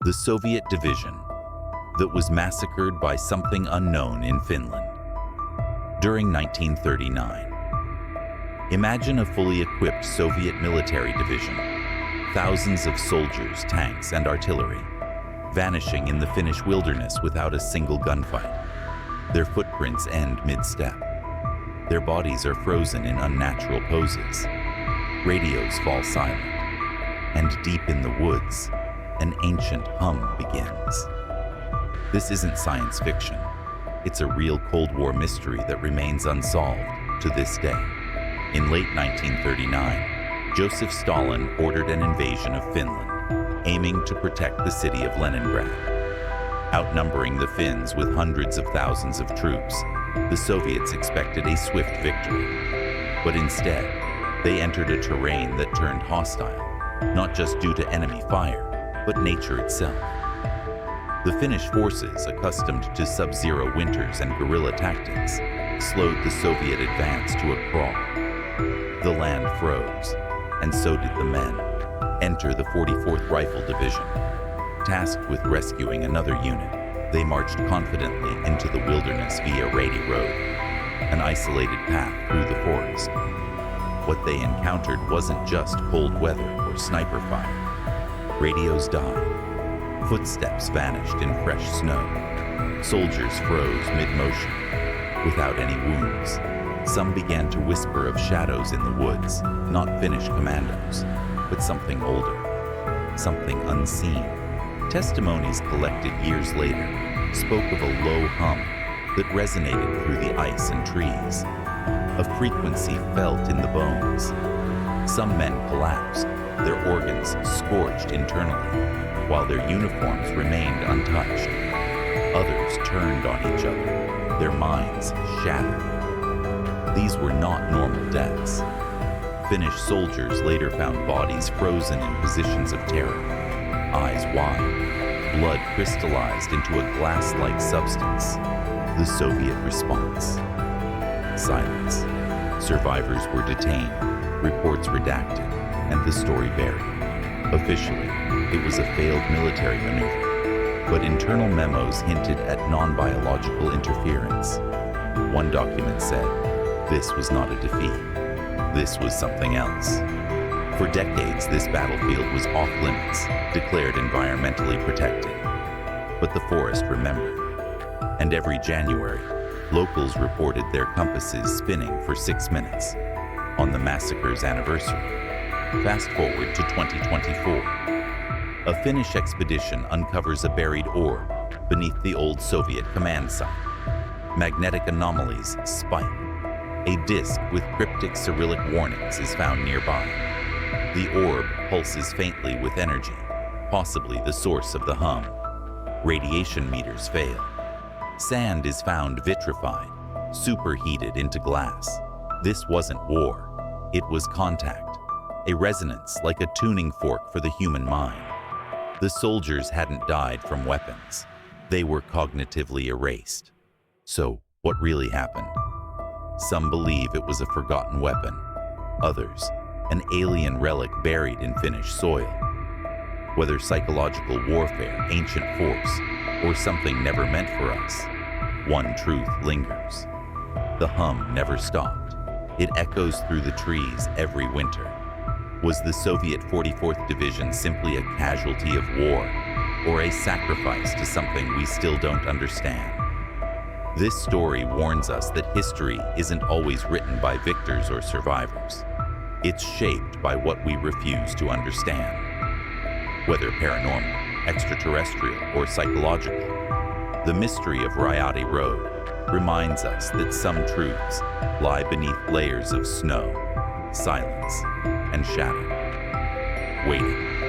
the Soviet division that was massacred by something unknown in Finland during 1939. Imagine a fully equipped Soviet military division, thousands of soldiers, tanks, and artillery, vanishing in the Finnish wilderness without a single gunfight. Their footprints end mid-step. Their bodies are frozen in unnatural poses. Radios fall silent. And deep in the woods, an ancient hum begins. This isn't science fiction. It's a real Cold War mystery that remains unsolved to this day. In late 1939, Joseph Stalin ordered an invasion of Finland, aiming to protect the city of Leningrad. Outnumbering the Finns with hundreds of thousands of troops, the Soviets expected a swift victory. But instead, they entered a terrain that turned hostile, not just due to enemy fire, but nature itself. The Finnish forces, accustomed to sub-zero winters and guerrilla tactics, slowed the Soviet advance to a crawl. The land froze, and so did the men. Enter the 44th Rifle Division. Tasked with rescuing another unit, they marched confidently into the wilderness via Raate Road, an isolated path through the forest. What they encountered wasn't just cold weather or sniper fire. Radios died. Footsteps vanished in fresh snow. Soldiers froze mid-motion, without any wounds. Some began to whisper of shadows in the woods, not Finnish commandos, but something older, something unseen. Testimonies collected years later spoke of a low hum that resonated through the ice and trees, a frequency felt in the bones. Some men collapsed, their organs scorched internally, while their uniforms remained untouched. Others turned on each other, their minds shattered. These were not normal deaths. Finnish soldiers later found bodies frozen in positions of terror, eyes wide, blood crystallized into a glass-like substance. The Soviet response: silence. Survivors were detained, reports redacted, and the story buried. Officially, it was a failed military maneuver, but internal memos hinted at non-biological interference. One document said, this was not a defeat. This was something else. For decades, this battlefield was off-limits, declared environmentally protected. But the forest remembered. And every January, locals reported their compasses spinning for 6 minutes on the massacre's anniversary. Fast forward to 2024. A Finnish expedition uncovers a buried orb beneath the old Soviet command site. Magnetic anomalies spike. A disk with cryptic Cyrillic warnings is found nearby. The orb pulses faintly with energy, possibly the source of the hum. Radiation meters fail. Sand is found vitrified, superheated into glass. This wasn't war. It was contact, a resonance like a tuning fork for the human mind. The soldiers hadn't died from weapons. They were cognitively erased. So, what really happened? Some believe it was a forgotten weapon. Others, an alien relic buried in Finnish soil. Whether psychological warfare, ancient force, or something never meant for us, one truth lingers. The hum never stopped. It echoes through the trees every winter. Was the Soviet 44th Division simply a casualty of war, or a sacrifice to something we still don't understand? This story warns us that history isn't always written by victors or survivors. It's shaped by what we refuse to understand. Whether paranormal, extraterrestrial, or psychological, the mystery of Raate Road reminds us that some truths lie beneath layers of snow, silence, and shadow, waiting